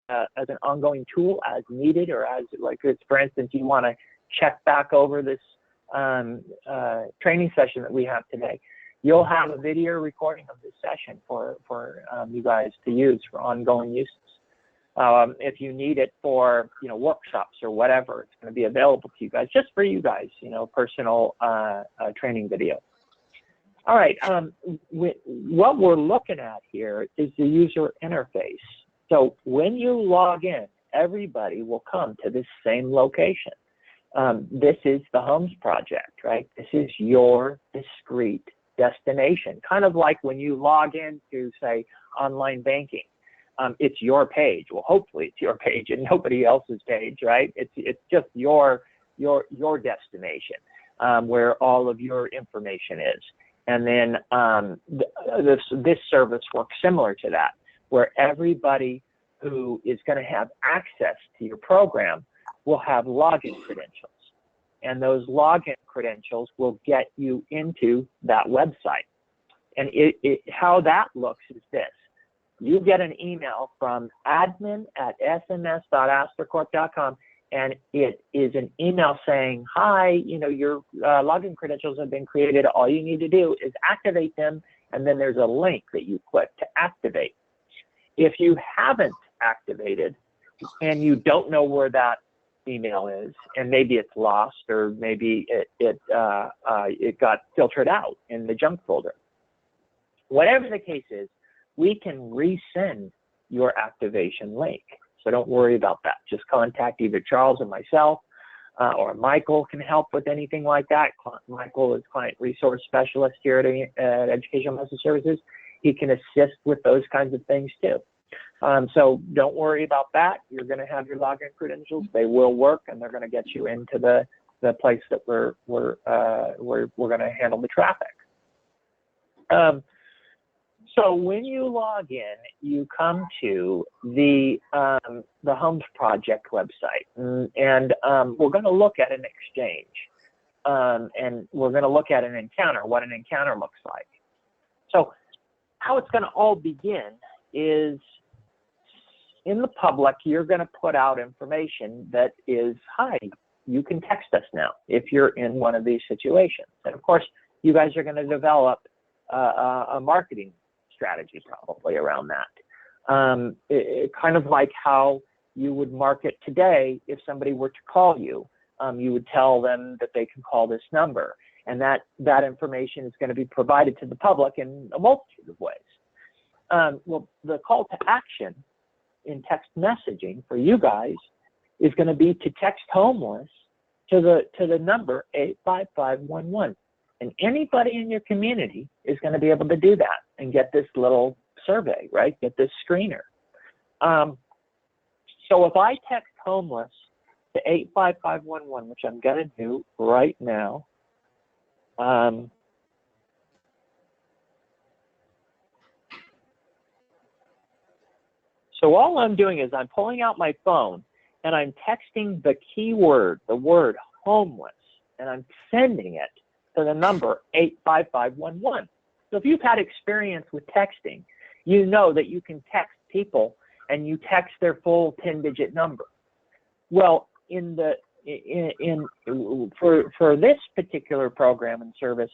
as an ongoing tool as needed, or as, like, for instance, you want to check back over this training session that we have today. You'll have a video recording of this session for you guys to use for ongoing uses. If you need it for, workshops or whatever, it's going to be available to you guys, just for you guys, personal training video. All right, what we're looking at here is the user interface. So when you log in, everybody will come to this same location. This is the Homes Project, right? This is your discrete destination, kind of like when you log in to, say, online banking. It's your page. Well, hopefully it's your page and nobody else's page, right? It's just your destination, where all of your information is. And then this service works similar to that, where everybody who is going to have access to your program will have login credentials. And those login credentials will get you into that website. And how that looks is this. You get an email from admin@sms.astrocorp.com, and it is an email saying, hi, your login credentials have been created. All you need to do is activate them, and then there's a link that you click to activate. If you haven't activated and you don't know where that email is, and maybe it's lost, or maybe it got filtered out in the junk folder, whatever the case is, we can resend your activation link. So don't worry about that. Just contact either Charles or myself, or Michael can help with anything like that. Michael is Client Resource Specialist here at Educational Message Services. He can assist with those kinds of things too. So don't worry about that. You're going to have your login credentials. They will work, and they're going to get you into the place that we're going to handle the traffic. So when you log in, you come to the Homes Project website, and we're going to look at an exchange, and we're going to look at an encounter, what an encounter looks like. So how it's going to all begin is, in the public, you're going to put out information that is, hi, you can text us now if you're in one of these situations. And of course, you guys are going to develop a marketing strategy probably around that. Kind of like how you would market today. If somebody were to call you, you would tell them that they can call this number, and that information is going to be provided to the public in a multitude of ways. Well, the call to action in text messaging for you guys is going to be to text homeless to the number 85511. And anybody in your community is going to be able to do that and get this little survey, right? Get this screener. So if I text homeless to 85511, which I'm going to do right now, so all I'm doing is I'm pulling out my phone and I'm texting the keyword, the word homeless, and I'm sending it to the number 85511. So if you've had experience with texting, you know that you can text people and you text their full 10-digit number. Well, for this particular program and service,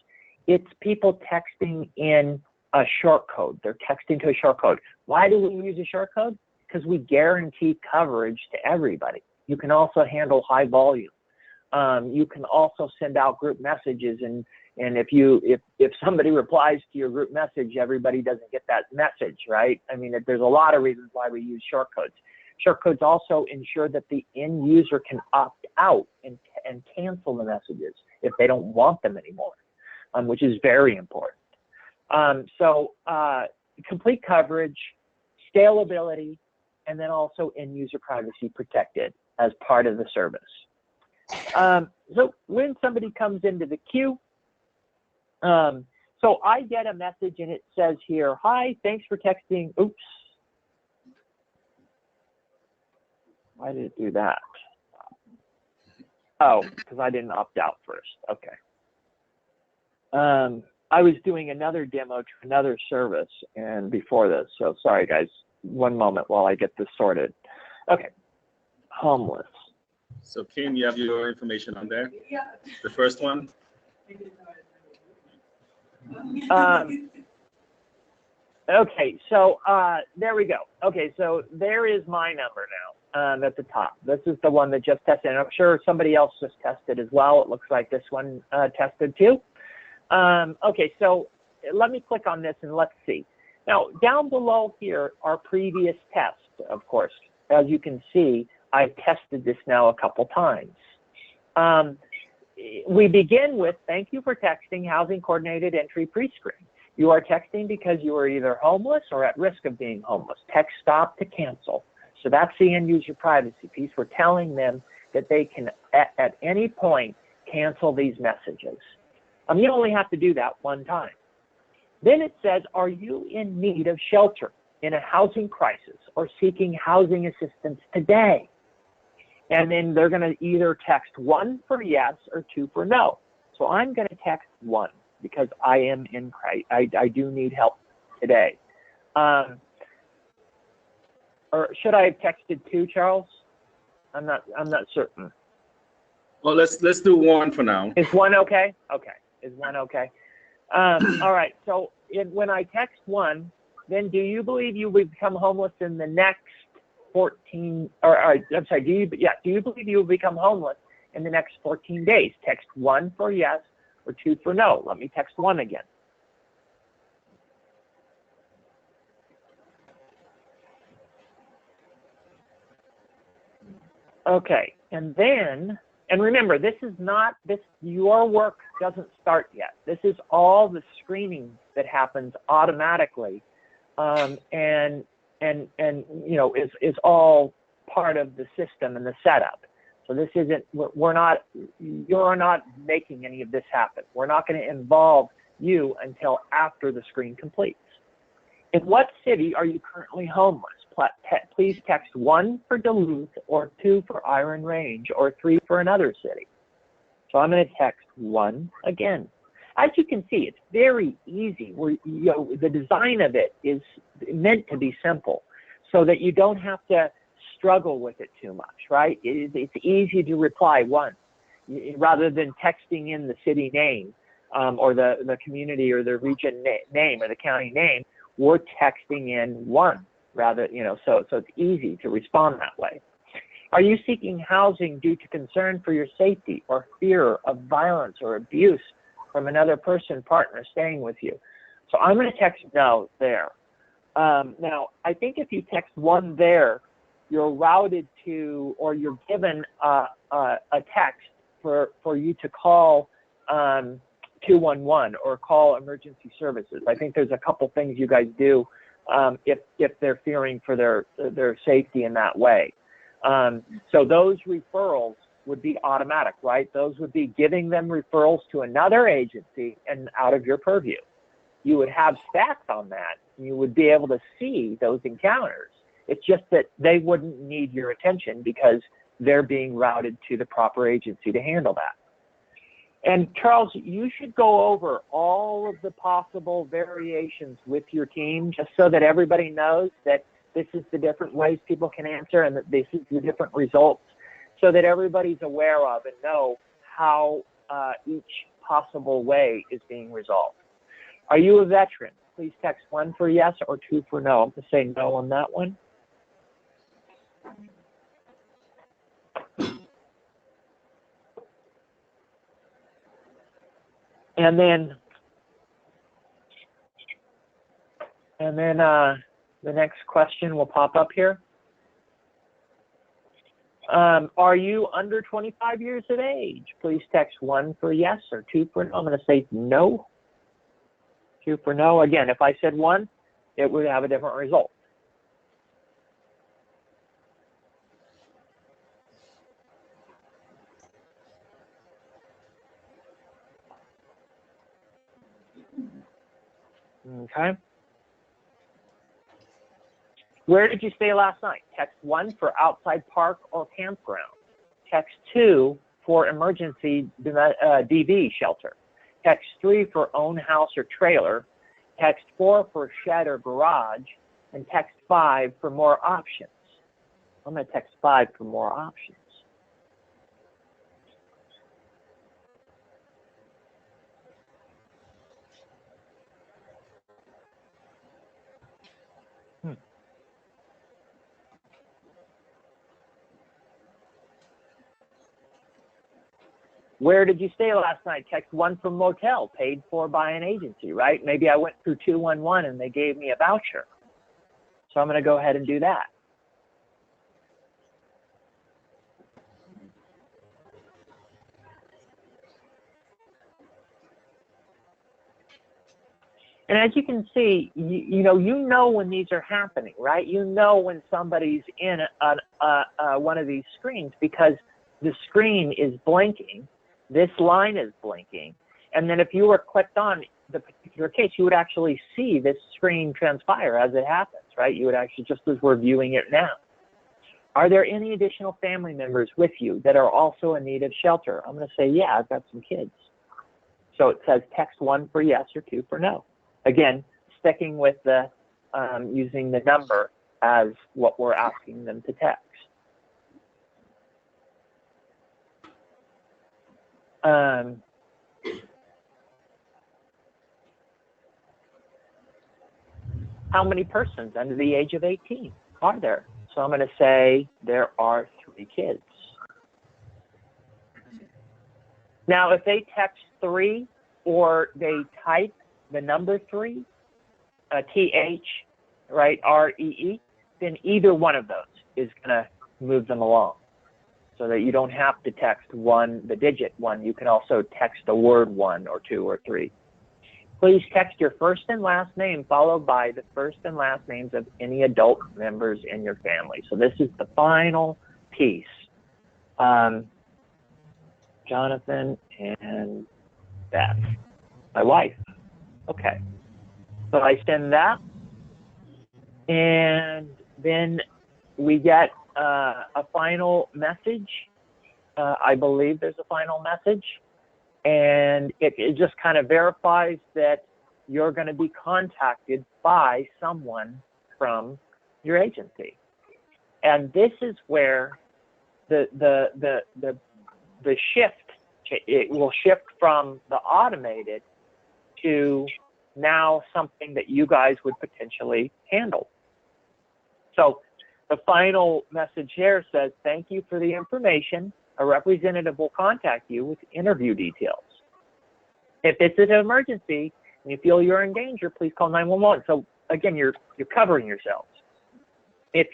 it's people texting in a short code. They're texting to a short code. Why do we use a short code? Because we guarantee coverage to everybody. You can also handle high volume. You can also send out group messages, and if somebody replies to your group message, everybody doesn't get that message, right? I mean, there's a lot of reasons why we use short codes. Short codes also ensure that the end user can opt out and cancel the messages if they don't want them anymore, which is very important. So complete coverage, scalability, and then also end user privacy protected as part of the service. So when somebody comes into the queue, so I get a message and it says here, hi, thanks for texting. Oops. Why did it do that? Oh, because I didn't opt out first. Okay. I was doing another demo to another service and before this, so sorry guys, one moment while I get this sorted. Okay, homeless. So Kim, you have your information on there? Yeah. The first one? Okay, so there we go. Okay, so there is my number now at the top. This is the one that just tested, and I'm sure somebody else just tested as well. It looks like this one tested too. Okay, so let me click on this and let's see. Now, down below here are previous tests, of course. As you can see, I've tested this now a couple times. We begin with, thank you for texting Housing Coordinated Entry Prescreen. You are texting because you are either homeless or at risk of being homeless. Text stop to cancel. So that's the end user privacy piece. We're telling them that they can, at any point, cancel these messages. You only have to do that one time. Then it says, are you in need of shelter, in a housing crisis, or seeking housing assistance today? And then they're going to either text 1 for yes or 2 for no. So I'm going to text 1 because I am in crisis. I do need help today. Or should I have texted 2, Charles? I'm not certain. Well, let's do 1 for now. Is 1 okay? Okay. Is 1 okay? All right. So when I text 1, then do you believe you will become homeless in the next 14, I'm sorry, do you believe you will become homeless in the next 14 days? Text 1 for yes or 2 for no. Let me text 1 again. Okay, and then, and remember, this is not, your work doesn't start yet. This is all the screening that happens automatically, and you know, is all part of the system and the setup. So this isn't, you're not making any of this happen. We're not going to involve you until after the screen completes. In what city are you currently homeless? Please text 1 for Duluth, or 2 for Iron Range, or 3 for another city. So I'm going to text 1 again. As you can see, it's very easy. The design of it is meant to be simple so that you don't have to struggle with it too much, right? It's easy to reply 1 rather than texting in the city name or the community or the region name or the county name. We're texting in 1 rather, you know, so it's easy to respond that way. Are you seeking housing due to concern for your safety or fear of violence or abuse from another person, partner staying with you? So I'm going to text no there. Now, I think if you text 1 there, you're routed to, or you're given a text for you to call 211 or call emergency services. I think there's a couple things you guys do if they're fearing for their safety in that way. So those referrals would be automatic, right? Those would be giving them referrals to another agency and out of your purview. You would have stats on that. And you would be able to see those encounters. It's just that they wouldn't need your attention because they're being routed to the proper agency to handle that. And Charles, you should go over all of the possible variations with your team just so that everybody knows that this is the different ways people can answer and that this is the different results so that everybody's aware of and know how each possible way is being resolved. Are you a veteran? Please text 1 for yes or 2 for no. I'm going to say no on that one. And then the next question will pop up here. Are you under 25 years of age? Please text 1 for yes or 2 for no. I'm going to say no. 2 for no. Again, if I said 1, it would have a different result. Okay. Where did you stay last night? Text 1 for outside park or campground. Text 2 for emergency DV shelter. Text 3 for own house or trailer. Text 4 for shed or garage. And text 5 for more options. I'm going to text 5 for more options. Where did you stay last night? Text 1 from motel, paid for by an agency, right? Maybe I went through 211 and they gave me a voucher. So I'm going to go ahead and do that. And as you can see, you know when these are happening, right? You know when somebody's in one of these screens because the screen is blinking. This line is blinking. And then if you were clicked on the particular case, you would actually see this screen transpire as it happens, right? You would actually, just as we're viewing it now. Are there any additional family members with you that are also in need of shelter? I'm going to say, yeah, I've got some kids. So it says text 1 for yes or 2 for no. Again, sticking with the using the number as what we're asking them to text. How many persons under the age of 18 are there? So I'm going to say there are 3 kids. Now, if they text 3 or they type the number 3, TH, right, REE, then either one of those is going to move them along so that you don't have to text 1, the digit 1. You can also text the word 1 or 2 or 3. Please text your first and last name followed by the first and last names of any adult members in your family. So this is the final piece. Jonathan and Beth, my wife. Okay. So I send that, and then we get a final message. I believe there's a final message. And it just kind of verifies that you're going to be contacted by someone from your agency. And this is where the shift, it will shift from the automated to now something that you guys would potentially handle. So the final message here says, thank you for the information. A representative will contact you with interview details. If it's an emergency and you feel you're in danger, please call 911. So again, you're covering yourselves. If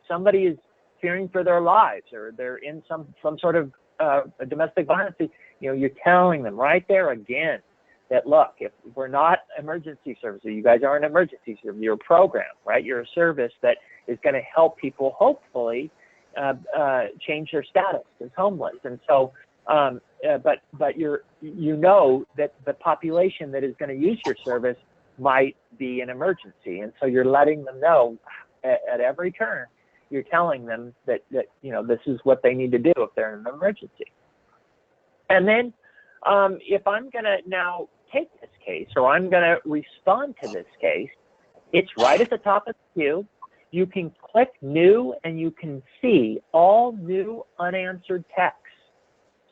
somebody is fearing for their lives or they're in some sort of domestic violence, you're telling them right there again that, look, if we're not emergency services, you guys aren't emergency service, you're a program, right? You're a service that is going to help people hopefully change their status as homeless. And so, but you know that the population that is going to use your service might be an emergency. And so you're letting them know at every turn, you're telling them that this is what they need to do if they're in an emergency. And then if I'm going to now take this case or I'm going to respond to this case, it's right at the top of the queue. You can click new and you can see all new unanswered texts.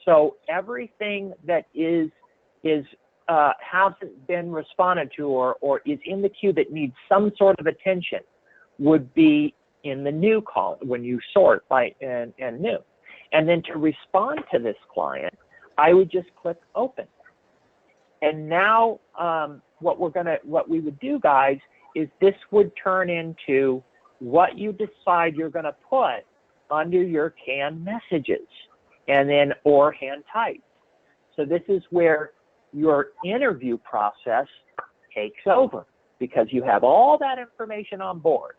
So everything that hasn't been responded to or is in the queue that needs some sort of attention would be in the new column when you sort by and new. And then to respond to this client, I would just click open. And now what we would do, guys, is this would turn into what you decide you're going to put under your canned messages and then or hand typed. So this is where your interview process takes over because you have all that information on board.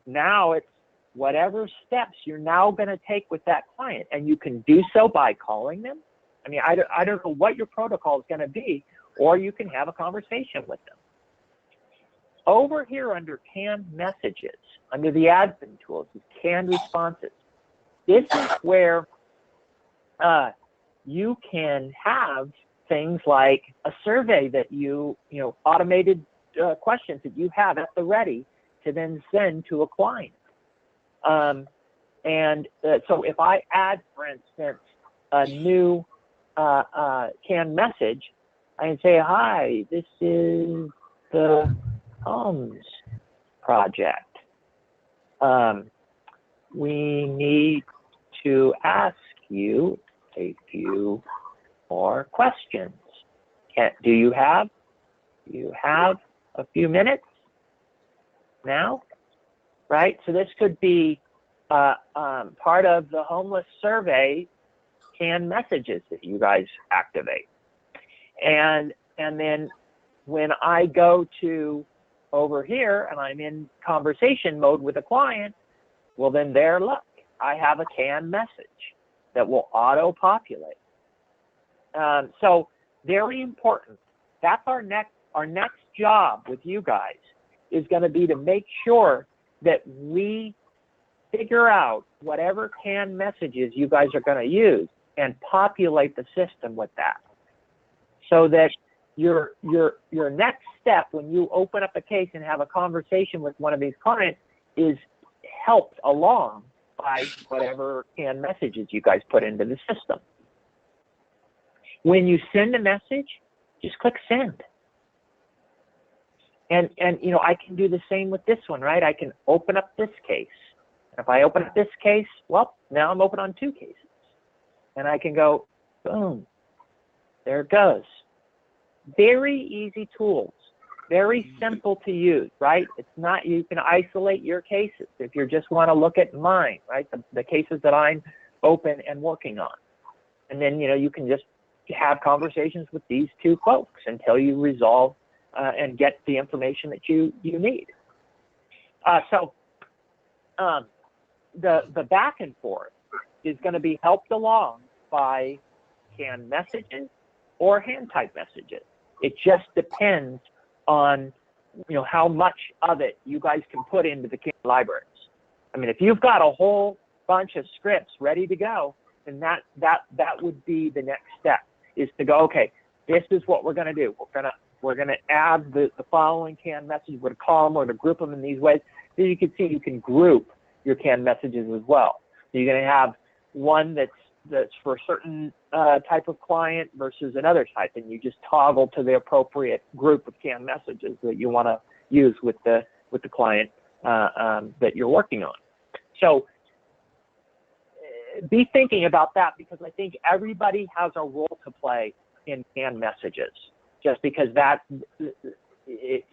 Now it's whatever steps you're now going to take with that client, and you can do so by calling them. I mean, I don't know what your protocol is going to be, or you can have a conversation with them. Over here under canned messages, under the admin tools, is canned responses. This is where you can have things like a survey that automated questions that you have at the ready to then send to a client. And so if I add, for instance, a new canned message, I can say, hi, this is the Homes Project. We need to ask you a few more questions. Do you have a few minutes now? Right? So this could be part of the homeless survey canned messages that you guys activate. And then when I go to over here and I'm in conversation mode with a client, well then there, look, I have a canned message that will auto-populate. So very important. That's our next job with you guys is going to be to make sure that we figure out whatever canned messages you guys are going to use and populate the system with that, so that your next step when you open up a case and have a conversation with one of these clients is helped along by whatever canned messages you guys put into the system. When you send a message, just click send. And you know, I can do the same with this one, right? I can open up this case. If I open up this case, well, now I'm open on 2 cases. And I can go, boom, there it goes. Very easy tools, very simple to use, right? It's not, you can isolate your cases if you just want to look at mine, right? The cases that I'm open and working on. And then, you know, you can just have conversations with these 2 folks until you resolve and get the information that you need. The back and forth is going to be helped along by canned messages or hand type messages. It just depends on, you know, how much of it you guys can put into the canned libraries. I mean, if you've got a whole bunch of scripts ready to go, then that would be the next step, is to go, okay, this is what we're going to do. We're going to add the following canned message. We're going to call them, we're going to group them in these ways. So you can see you can group your canned messages as well. So you're going to have one that's for a certain type of client versus another type, and you just toggle to the appropriate group of canned messages that you want to use with the client that you're working on. So be thinking about that, because I think everybody has a role to play in canned messages, just because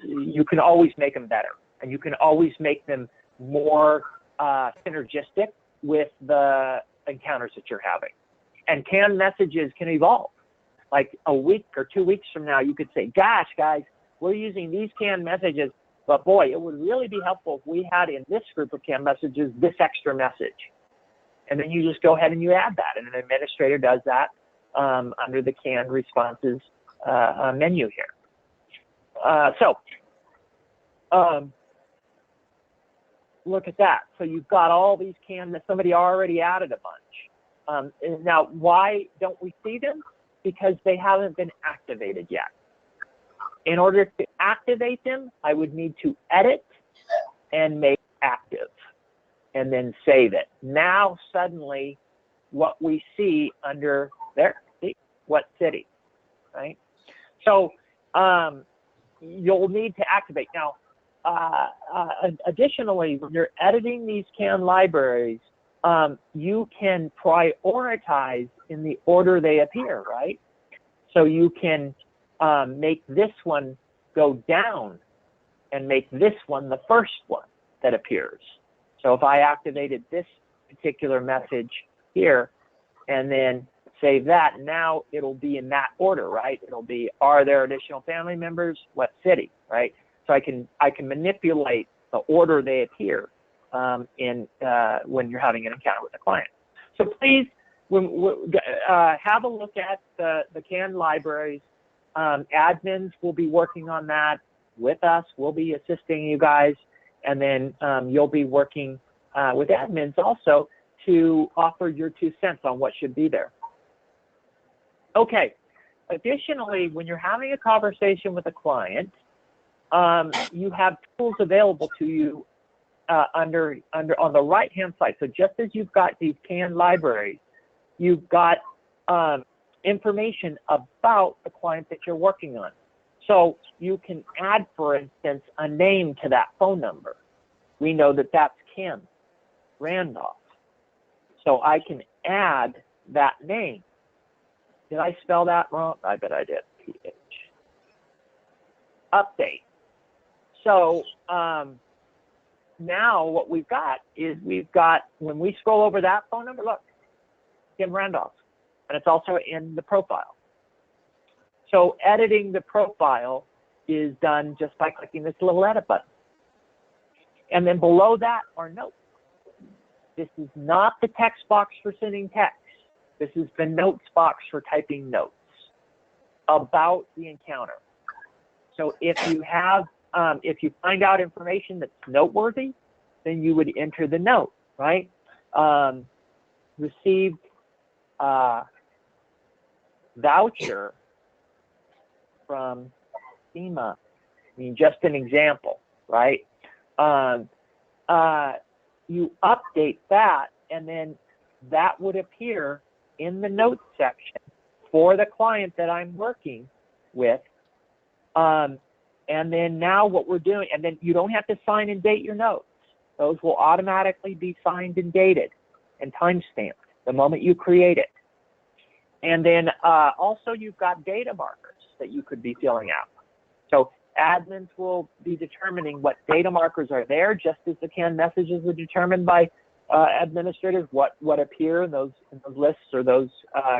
you can always make them better, and you can always make them more synergistic with the encounters that you're having. And canned messages can evolve. Like a week or 2 weeks from now, you could say, gosh, guys, we're using these canned messages, but boy, it would really be helpful if we had in this group of canned messages this extra message. And then you just go ahead and you add that, and an administrator does that under the canned responses menu here. Look at that. So you've got all these canned that somebody already added a bunch. Now, why don't we see them? Because they haven't been activated yet. In order to activate them, I would need to edit and make active, and then save it. Now, suddenly, what we see under there, see, what city, right? So you'll need to activate. Now, additionally, when you're editing these canned libraries, you can prioritize in the order they appear, right? So you can make this one go down and make this one the first one that appears. So if I activated this particular message here and then save that, now it'll be in that order, right? It'll be, are there additional family members? What city, right? So I can manipulate the order they appear when you're having an encounter with a client. So please have a look at the canned libraries. Admins will be working on that with us. We'll be assisting you guys, and then you'll be working with admins also to offer your 2 cents on what should be there. Okay. Additionally, when you're having a conversation with a client, you have tools available to you on the right-hand side. So just as you've got these canned libraries, you've got information about the client that you're working on. So you can add, for instance, a name to that phone number. We know that that's Kim Randolph. So I can add that name. Did I spell that wrong? I bet I did. PH. Update. So now what we've got is when we scroll over that phone number, look, Kim Randolph, and it's also in the profile. So editing the profile is done just by clicking this little edit button. And then below that are notes. This is not the text box for sending text. This is the notes box for typing notes about the encounter. So if you have, if you find out information that's noteworthy, then you would enter the note, right? Received voucher from FEMA. I mean, just an example, right? You update that, and then that would appear in the notes section for the client that I'm working with. And then now what we're doing, and then you don't have to sign and date your notes. Those will automatically be signed and dated and time-stamped the moment you create it. And then also you've got data markers that you could be filling out. So admins will be determining what data markers are there, just as the canned messages are determined by administrators, what appear in those lists or those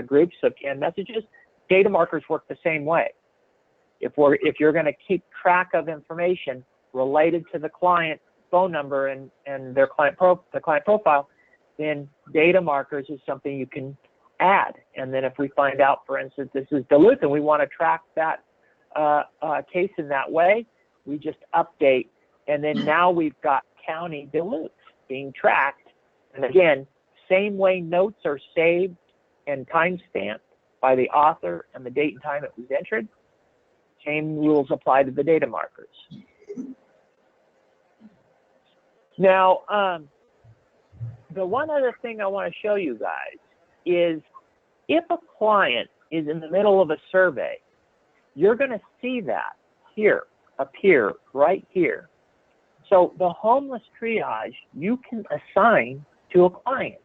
groups of canned messages. Data markers work the same way. If you're going to keep track of information related to the client phone number and their the client profile, then data markers is something you can add. And then if we find out, for instance, this is Duluth and we want to track that case in that way, we just update, and then now we've got County Duluth being tracked. And again, same way notes are saved and time-stamped by the author and the date and time it was entered, same rules apply to the data markers. Now, the one other thing I want to show you guys is if a client is in the middle of a survey, you're going to see that here, appear right here. So the homeless triage, you can assign to a client.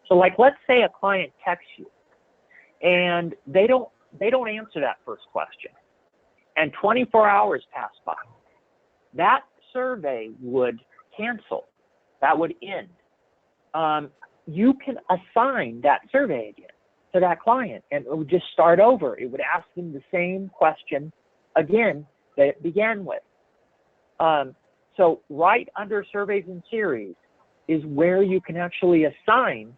So like, let's say a client texts you and they don't answer that first question, and 24 hours pass by. That survey would cancel. That would end. You can assign that survey again to that client, and it would just start over. It would ask them the same question again that it began with. So right under surveys and series is where you can actually assign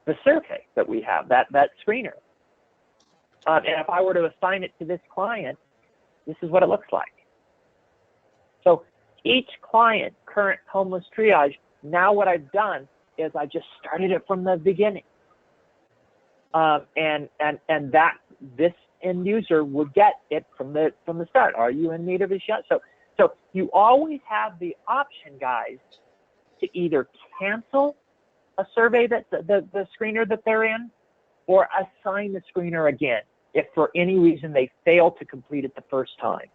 the survey that we have, that screener. And if I were to assign it to this client, this is what it looks like. So each client, current homeless triage, now what I've done is I just started it from the beginning. And that this end user would get it from the start. Are you in need of a shot? So you always have the option, guys, to either cancel a survey that the screener that they're in, or assign the screener again if for any reason they fail to complete it the first time.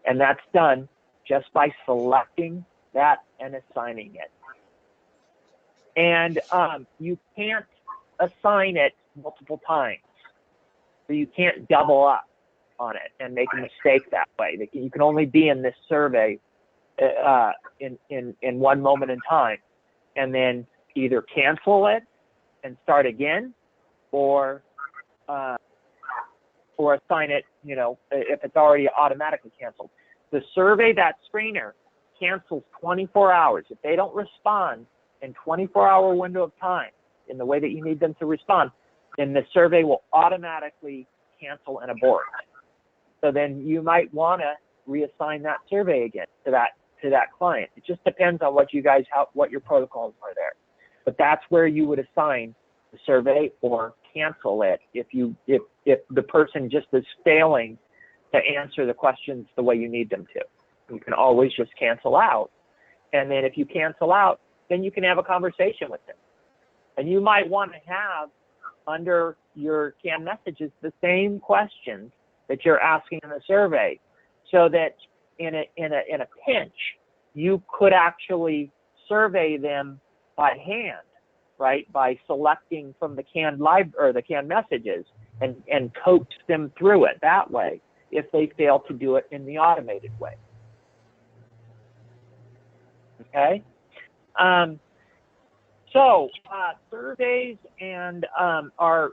And that's done just by selecting that and assigning it. And you can't assign it multiple times. So you can't double up on it and make a mistake that way. You can only be in this survey in one moment in time, and then either cancel it and start again, or assign it, you know, if it's already automatically canceled. The survey, that screener, cancels 24 hours. If they don't respond in 24-hour window of time in the way that you need them to respond, then the survey will automatically cancel and abort. So then you might want to reassign that survey again to that client. It just depends on what your protocols are there. But that's where you would assign the survey or cancel it if the person just is failing to answer the questions the way you need them to. You can always just cancel out And then if you cancel out, then you can have a conversation with them. And you might want to have under your canned messages the same questions that you're asking in the survey, so that in a pinch, you could actually survey them by hand, right? By selecting from the canned the canned messages and coax them through it that way if they fail to do it in the automated way. Okay. Surveys and are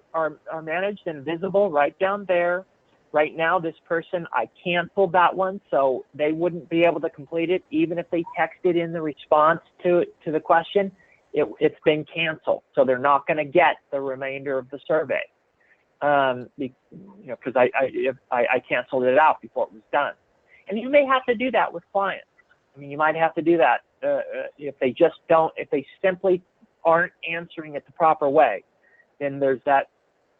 managed and visible right down there. Right now, this person, I canceled that one, so they wouldn't be able to complete it even if they texted in the response to the question. It's been canceled, so they're not going to get the remainder of the survey. Because I canceled it out before it was done. And you may have to do that with clients. I mean, you might have to do that if they simply aren't answering it the proper way. Then there's that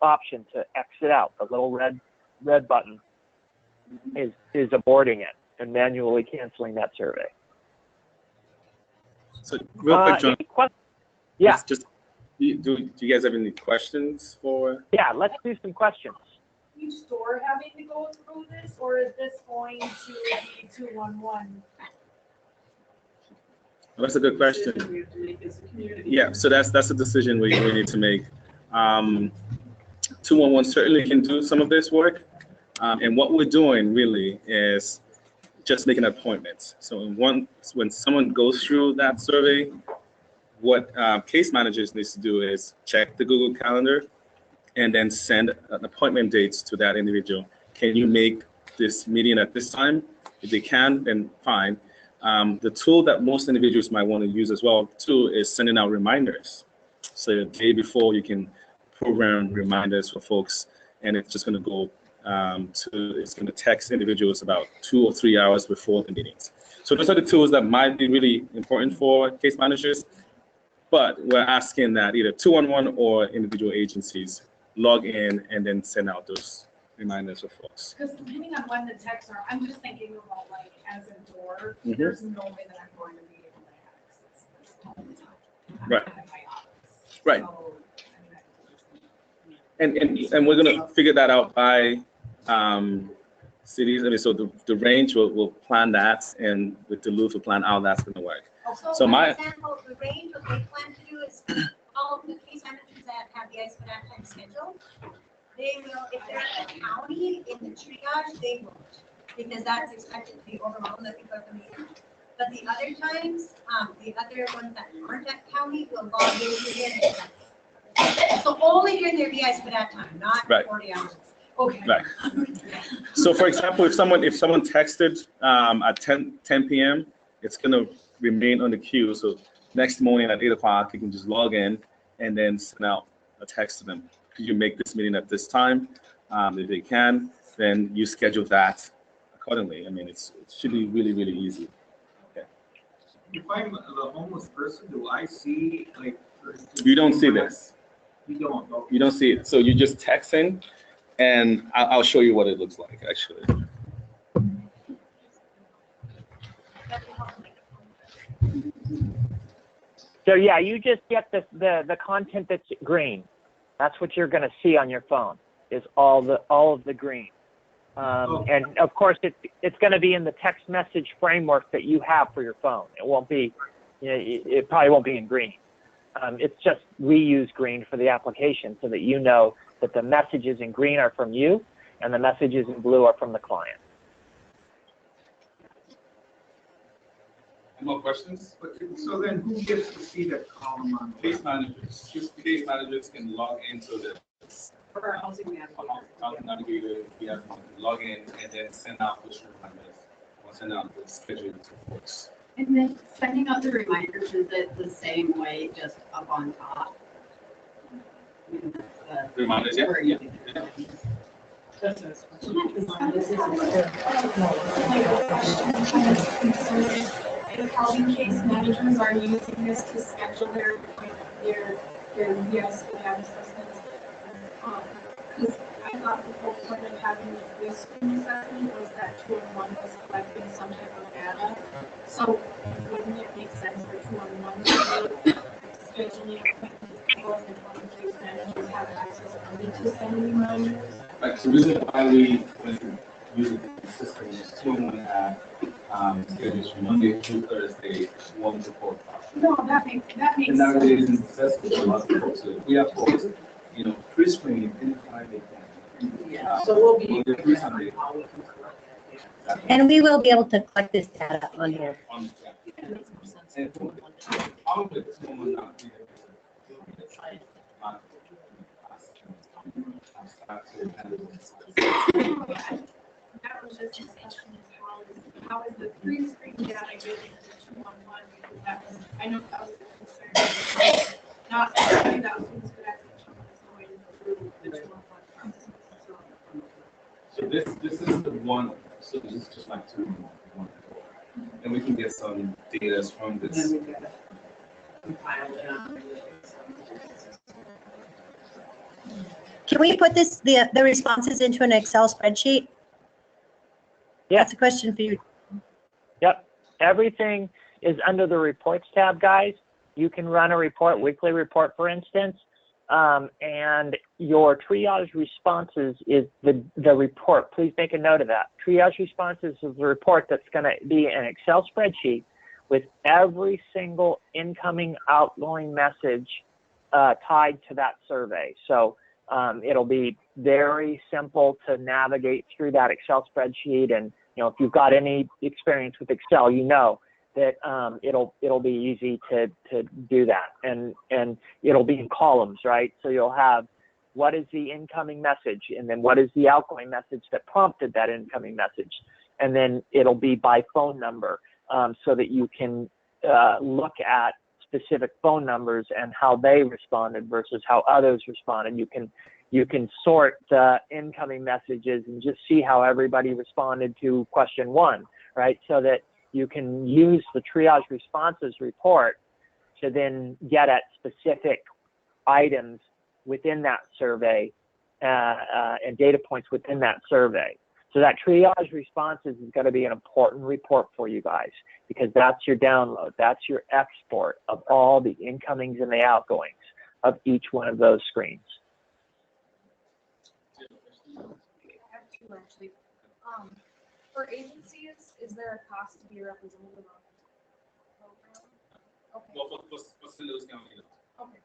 option to exit out. The little red button is aborting it and manually canceling that survey. So real quick, John. Yeah. Do you guys have any questions for? Yeah, let's do some questions. Each store having to go through this, or is this going to be 211? That's a good question. Yeah, so that's a decision we need to make. 211 certainly can do some of this work, and what we're doing really is just making appointments. So when someone goes through that survey, what case managers need to do is check the Google Calendar and then send an appointment dates to that individual. Can you make this meeting at this time? If they can, then fine. The tool that most individuals might want to use as well too is sending out reminders. So the day before, you can program reminders for folks, and it's just going to go it's going to text individuals about 2 or 3 hours before the meetings. So those are the tools that might be really important for case managers. But we're asking that either 211 or individual agencies log in and then send out those reminders for folks. Because depending on when the texts are, I'm just thinking about like as a door, there's no way that I'm going to be able to access this all the time. Right. I'm at my office. Right. So, And we're gonna figure that out by cities. I mean, so the range will plan that, and with Duluth will plan how that's gonna work. So for example, the range, what they plan to do is all of the case managers that have the ICE for that time schedule, they will, if they're at the county in the triage, they won't, because that's expected to be overwhelmed that people are coming in. But the other times, the other ones that aren't at county will log into it. So only during their VIs for that time, not 40 hours. Okay. Right. So for example, if someone texted at 10 p.m., it's gonna remain on the queue. So next morning at 8 o'clock, you can just log in and then send out a text to them. Could you make this meeting at this time? If they can, then you schedule that accordingly. I mean, it should be really, really easy. Okay. If I'm the homeless person, do I see like? You don't see this. You don't. Okay. You don't see it. So you just text in, and I'll show you what it looks like actually. So yeah, you just get the content that's green. That's what you're going to see on your phone, is all of the green. And of course, it's going to be in the text message framework that you have for your phone. It won't be, it probably won't be in green. It's just we use green for the application so that you know that the messages in green are from you and the messages in blue are from the client. Any more questions? So then who gets to see that column on? Case managers. Just case managers can log into the For our housing navigator. We have to log in and then send out push reminders or send out the schedule to folks. And then sending out the reminders, is it the same way, just up on top? Reminders, yeah. Housing case managers are using this to schedule their yes for that assessments. Because I thought the whole point of having this screening session was that 211 was collecting some type of data. So wouldn't it make sense for 211 to be scheduling appointments people and informing case managers have access only to sending reminders? Right, so the reason why we use the system is 211 have schedules from Monday through Thursday, 1 to 4 o'clock. No, that makes And sense. nowadays in successful for a lot of folks, so if we have folks, you know, pre-screening anytime they can. Yeah, so we'll be. Monday through Sunday. And we will be able to collect this data on here. On, yeah. And all of it, someone will not be able That was just a question is how is the pre-screen data getting to 211? Because that was, I know that was a concern. Not everybody that was students could actually come going through the 211 process. So this is the one, so this is just like 211. And we can get some data from this. Can we put the responses into an Excel spreadsheet? Yeah. That's a question for you. Yep. Everything is under the reports tab, guys. You can run a report, weekly report, for instance, and your triage responses is the report. Please make a note of that. Triage responses is the report that's going to be an Excel spreadsheet with every single incoming, outgoing message tied to that survey. So it'll be very simple to navigate through that Excel spreadsheet. And, you know, if you've got any experience with Excel, you know that it'll be easy to do that. And it'll be in columns, right? So you'll have what is the incoming message, and then what is the outgoing message that prompted that incoming message. And then it'll be by phone number, so that you can look at specific phone numbers and how they responded versus how others responded. You can sort the incoming messages and just see how everybody responded to question 1, right? So that you can use the triage responses report to then get at specific items within that survey and data points within that survey. So that triage responses is going to be an important report for you guys, because that's your download, that's your export of all the incomings and the outgoings of each one of those screens. I have two actually. For agencies, is there a cost to be a representative on the program? Okay. Well, for St. Louis County. Okay.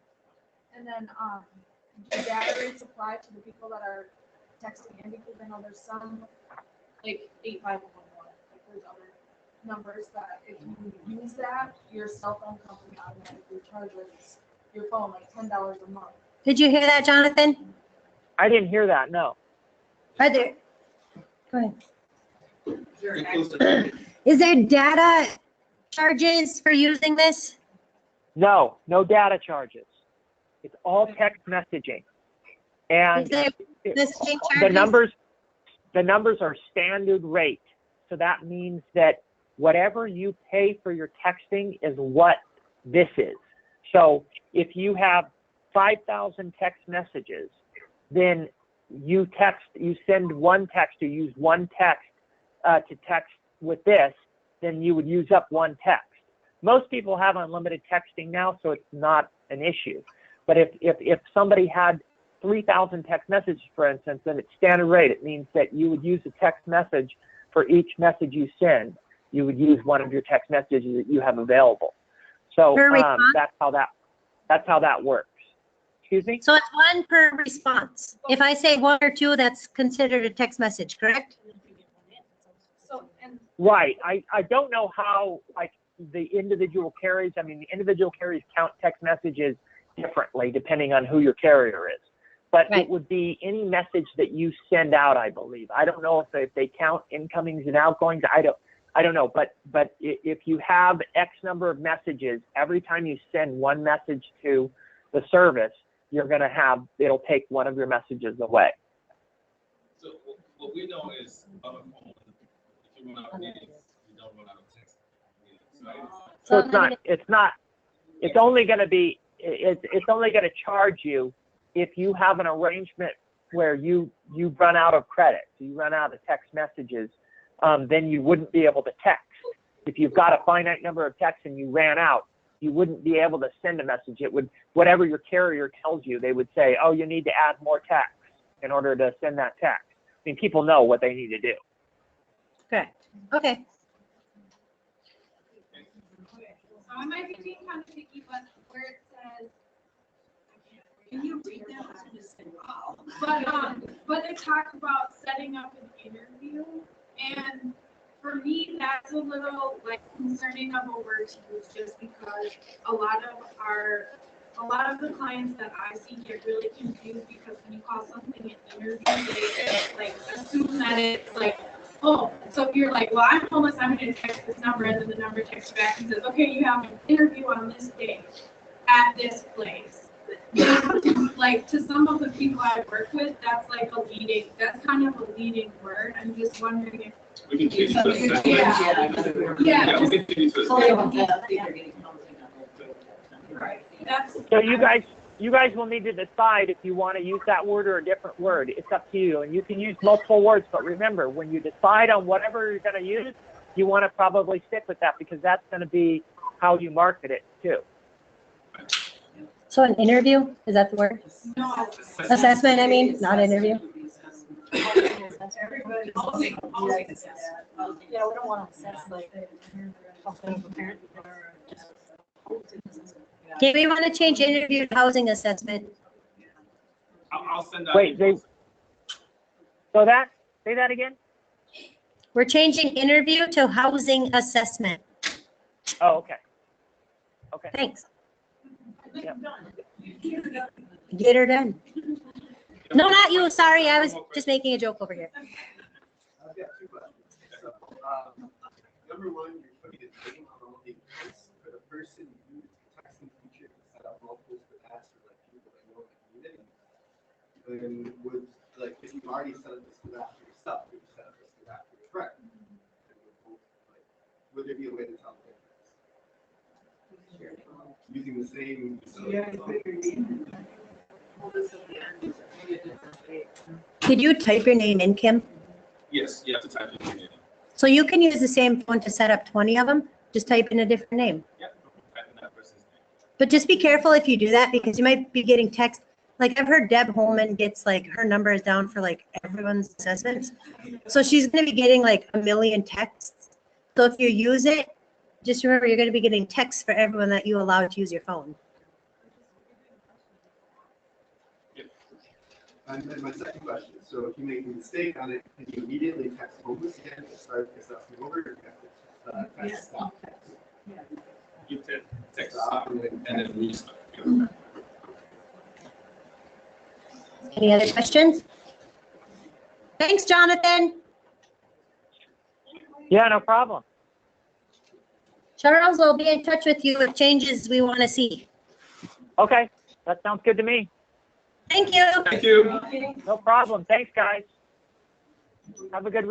And then, do data rates apply to the people that are texting in? Because I know there's some, like 8511, like there's other numbers that if you use that, your cell phone company automatically charges your phone like $10 a month. Did you hear that, Jonathan? I didn't hear that, no. Are there, go ahead. Inclusive. Is there data charges for using this? No data charges. It's all text messaging. And Is there messaging the numbers are standard rate. So that means that whatever you pay for your texting is what this is. So if you have 5,000 text messages, then you send one text or use one text to text with this, then you would use up one text. Most people have unlimited texting now, so it's not an issue. But if somebody had 3,000 text messages, for instance, then it's standard rate. It means that you would use a text message for each message you send. You would use one of your text messages that you have available. So that's how that works. Excuse me? So it's one per response. If I say 1 or 2, that's considered a text message, correct? So, and Right. I don't know how, like, the individual carriers, I mean, the individual carriers count text messages differently depending on who your carrier is. But Right. It would be any message that you send out, I believe. I don't know if they count incomings and outgoings. I don't know. But if you have X number of messages, every time you send one message to the service, you're going to have, it'll take one of your messages away. So what we know is on a phone, if you run out of minutes, you don't run out of text. Right? So it's only going to charge you if you have an arrangement where you run out of credit, you run out of text messages, then you wouldn't be able to text. If you've got a finite number of texts and you ran out, you wouldn't be able to send a message. It would, whatever your carrier tells you, they would say, oh, you need to add more text in order to send that text. I mean, people know what they need to do. Correct. Okay. So I might be being kind of picky, but where it says, Can you read that? I just say, wow. but it talks about setting up an interview, and for me, that's a little like concerning of a word to use, just because a lot of the clients that I see get really confused because when you call something an interview, they like assume that it's like, oh, so if you're like, well, I'm homeless, I'm going to text this number, and then the number texts back and says, okay, you have an interview on this day at this place. Like, to some of the people I work with, that's like that's kind of a leading word. I'm just wondering if. We can change the assessment. Yeah. We can change the So they assessment. won't think they're getting housing on it. Right. That's. So you guys will need to decide if you want to use that word or a different word. It's up to you. And you can use multiple words, but remember, when you decide on whatever you're going to use, you want to probably stick with that because that's going to be how you market it too. So an interview, is that the word? No. Assessment, I mean, not interview. Everybody. Yeah, we don't want to assess like something of a parent or just. Okay, we want to change interview to housing assessment. I'll send out. Wait, say that again? We're changing interview to housing assessment. Oh, okay. Okay. Thanks. Yep. Get her done. No, not you. Sorry, I was just making a joke over here. I've got two questions. So, number one, you're putting a name on all the accounts for the person who texting feature to set up multiples for that, or like people that know the community. Then would, like, if you've already set up this for that for yourself, you set up this for that for your friend. Like, would there be a way to tell the difference? Using the same. Could you type your name in, Kim? Yes, you have to type it in. So you can use the same phone to set up 20 of them, just type in a different name. Yep, type in that person's name. But just be careful if you do that because you might be getting text. Like I've heard Deb Holman gets like her number is down for like everyone's assessments. So she's going to be getting like a million texts. So if you use it, just remember you're going to be getting texts for everyone that you allow to use your phone. And then my second question, so if you make a mistake on it, can you immediately text homeless again to start assessing over, or do you have to text stop? You text stop and then restart. Any other questions? Thanks, Jonathan. Yeah, no problem. Charles will be in touch with you with changes we want to see. Okay, that sounds good to me. Thank you. Thank you. No problem. Thanks, guys. Have a good rest.